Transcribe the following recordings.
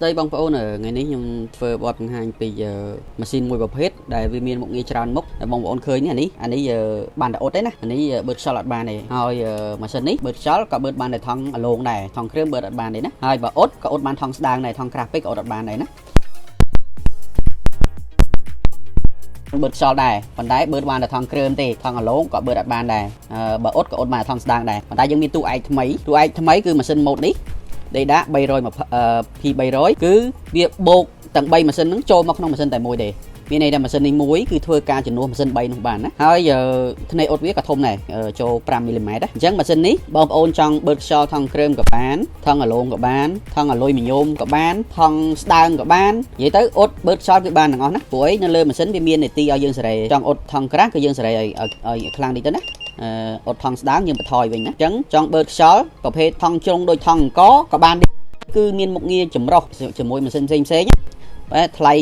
ស្ដីបងប្អូនថ្ងៃនេះខ្ញុំធ្វើបទបង្ហាញពីម៉ាស៊ីនមួយប្រភេទដែលវាមានមុខងារច្រើនមុខបងប្អូនឃើញនេះអានេះបានតែអ៊ុតទេណាអានេះបឺតខ្យល់អត់បានទេហើយម៉ាស៊ីននេះបឺតខ្យល់ក៏បឺតបានតែថង់អាឡងដែរថង់គ្រឿងបឺតអត់បានទេណាហើយបើអ៊ុតក៏អ៊ុតបានថង់ស្ដាងដែរថង់ក្រាស់ពេកក៏អ៊ុតអត់បានដែរណាបឺតខ្យល់ដែរប៉ុន្តែបឺតបានតែថង់គ្រឿងទេថង់អាឡងក៏បឺតអត់បានដែរបើអ៊ុតក៏អ៊ុតបានថង់ស្ដាងដែរប៉ុន្តែយើងមានទូឯកថ្មីគឺម៉ាស៊ីនម៉ូដនេះData 300 P300 គឺវាបូកទាំង3ម៉ាស៊ីនហ្នឹងចូលមកក្នុងម៉ាស៊ីនតែមួយទេមានន័យថាម៉ាស៊ីននេះមួយគឺធ្វើការជំនួសម៉ាស៊ីន3នោះបានណាហើយធ្នេអ៊ុតវាក៏ធំដែរចូល5មីលីម៉ែត្រអញ្ចឹងម៉ាស៊ីននេះបងប្អូនចង់បឺតខ្យល់ថង់គ្រើមក៏បានថង់អាឡូងក៏បានថង់អាលុយមីញ៉ូមក៏បានថង់ស្ដើងក៏បាននិយាយទៅអ៊ុតបឺតខ្យល់គឺបានទាំងអស់ណាព្រោះឯនៅលើម៉ាស៊ីនវាមាននីតិឲ្យយើងសេរីចង់អ៊ុតថង់ក្រាស់គឺយើងសេរីឲ្យខ្លាំងតិចទៅណាអ៊ុតថង់ស្ដើងយើងបន្ថយវិញណាអញ្ចឹងចង់បឺតខ្យល់ប្រភេទថង់ជ្រុងដូចថង់អង្គក៏បានគឺមានមុខងារចម្រុះជាមួយម៉ាស៊ីនផ្សេងថ្លៃ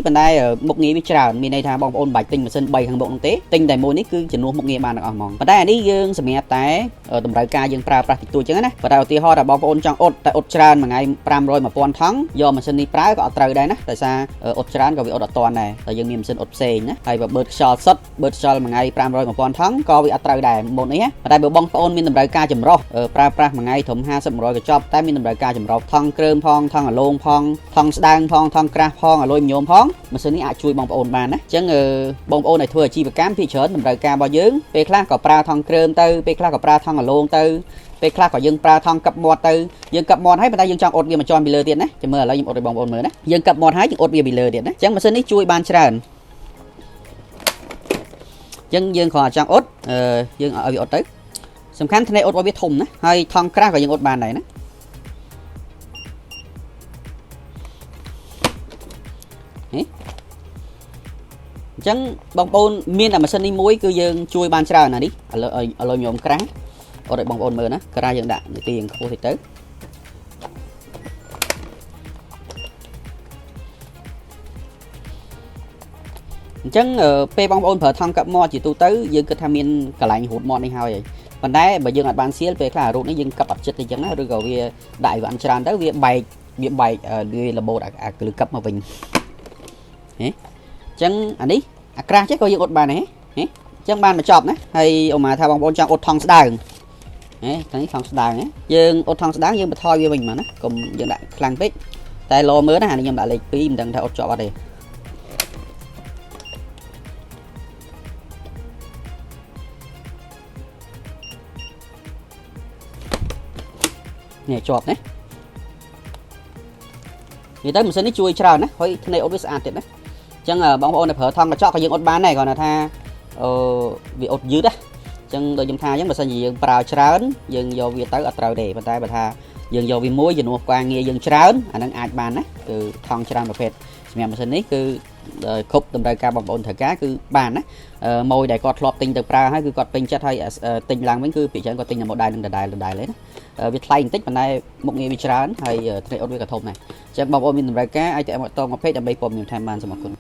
ប៉ុន្តែមុខងារវាច្រើនមានន័យថាបងប្អូនបាច់ទិញម៉ាស៊ីន3ខាងមុខនោះទេទិញតែមួយនេះគឺជំនួសមុខងារបានទាំងអស់ហ្មងប៉ុន្តែអានេះយើងសម្រាប់តែតម្រូវការយើងប្រើប្រាស់តិចតួចអញ្ចឹងណាប៉ុន្តែឧទាហរណ៍ថាបងប្អូនចង់អ៊ុតតែអ៊ុតច្រើនមួយថ្ងៃ500 1000ថង់យកម៉ាស៊ីននេះប្រើក៏អត់ត្រូវដែរណាដោយសារអ៊ុតច្រើនក៏វាអ៊ុតអត់តាន់ដែរតែយើងមានម៉ាស៊ីនអ៊ុតផ្សេងណាហើយបើបឺតខ្យល់សុទ្ធបឺតខ្យល់មួយថ្ងៃ500 1000ថង់ក៏វាអត់ត្រូវដែរមុននេះណាប៉ុន្តែបើបងប្អូនមានតម្រូវការចម្រុះប្រើប្រាស់មួយថ្ងៃត្រឹម50 100ក៏ចប់តែមានតម្រូវការចម្រុះថង់គ្រើមផងថង់អាឡូងផងថង់ស្ដើងផងថង់ក្រាស់ផងអាលុយញោមផងម៉ាស៊ីននេះអាចជួយបងប្អូនបានណាអញ្ចឹងបងប្អូនឲ្យធ្វើអាជីវកម្មភាគច្រើនតម្រូវការរបស់យើងពេលខ្លះក៏ប្រើថង់គ្រើមទៅពេលខ្លះក៏ប្រើថង់អាឡូងទៅពេលខ្លះក៏យើងប្រើថង់កាប់មាត់ទៅយើងកាប់មាត់ហើយប៉ុន្តែយើងចង់អ៊ុតវាមកជាន់ពីលើទៀតណាចាំមើលឥឡូវខ្ញុំអ៊ុតឲ្យបងប្អូនមើលណាយើងកាប់មាត់ហើយយើងអ៊ុតវាពីលើទៀតណាអញ្ចឹងម៉ាស៊ីននេះជួយបានច្រើនអញ្ចឹងយើងគ្រាន់តែចង់អ៊ុតយើងឲ្យវាអ៊ុតទៅសំខាន់ធ្នេអ៊ុតរបស់វាធំណាហើយថង់ក្រាស់ក៏យើងអ៊ុតបានដែរណាអញ្ចឹងបងប្អូនមានតែម៉ាស៊ីននេះមួយគឺយើងជួយបានច្រើនណានេះឥឡូវញោមក្រាស់អត់ឲ្យបងប្អូនមើលណាក្រាស់យើងដាក់នីតិខ្ពស់តិចទៅអញ្ចឹងពេលបងប្អូនប្រើថង់កាប់មាត់ជាទូទៅយើងគិតថាមានកន្លែងរូតមាត់នេះហើយប៉ុន្តែបើយើងអត់បានសៀលពេលខ្លះរូតនេះយើងកាប់អត់ចិត្តអញ្ចឹងណាឬក៏វាដាក់ឲ្យវាអត់ច្រើនទៅវាបែកវារបូតអាគ្រឿងកាប់មកវិញហេអញ្ចឹងអានេះអាក្រាស់ចេះក៏យើងអ៊ុតបានដែរហេអញ្ចឹងបានមកចប់ណាហើយអូម៉ាថាបងប្អូនចង់អ៊ុតថង់ស្ដើងហេថ្ងៃនេះថង់ស្ដើងយើងអ៊ុតថង់ស្ដើងយើងបន្ថយវាវិញមកណាកុំយើងដាក់ខ្លាំងពេកតែលោមើលណាអានេះខ្ញុំដាក់លេខ2មិនដឹងថាអ៊ុតជាប់អត់ទេនេះជាប់ណានិយាយទៅម៉ាស៊ីននេះជួយច្រើនណាហើយធ្នេអ៊ុតវាស្អាតទៀតណាអញ្ចឹងបងប្អូនដែលប្រើថង់កញ្ចក់ក៏យើងអ៊ុតបានដែរគ្រាន់តែថាវាអ៊ុតយឺតណាអញ្ចឹងដូចខ្ញុំថាអញ្ចឹងបើសិនជាយើងប្រើច្រើនយើងយកវាទៅអត់ត្រូវទេប៉ុន្តែបើថាយើងយកវាមួយជំនួសការងារយើងច្រើនអាហ្នឹងអាចបានណាគឺថង់ច្រើនប្រភេទសម្រាប់ម៉ាស៊ីននេះគឺគ្រប់តម្រូវការបងប្អូនត្រូវការគឺបានណាម៉ូយដែលគាត់ធ្លាប់ទិញទៅប្រើហើយគឺគាត់ពេញចិត្តហើយទិញឡើងវិញគឺពីច្រើនគាត់ទិញតែម៉ូដែលនឹងដដែលទេណាវាថ្លៃបន្តិចប៉ុន្តែមុខងារវាច្រើនហើយធ្នេអ៊ុតវាក៏ធំដែរអញ្ចឹងបងប្អូនមានតម្រូវការអាចទៅមកតមកពេកដើម្បីព័ត៌មានថែមបានសូមអរគុណ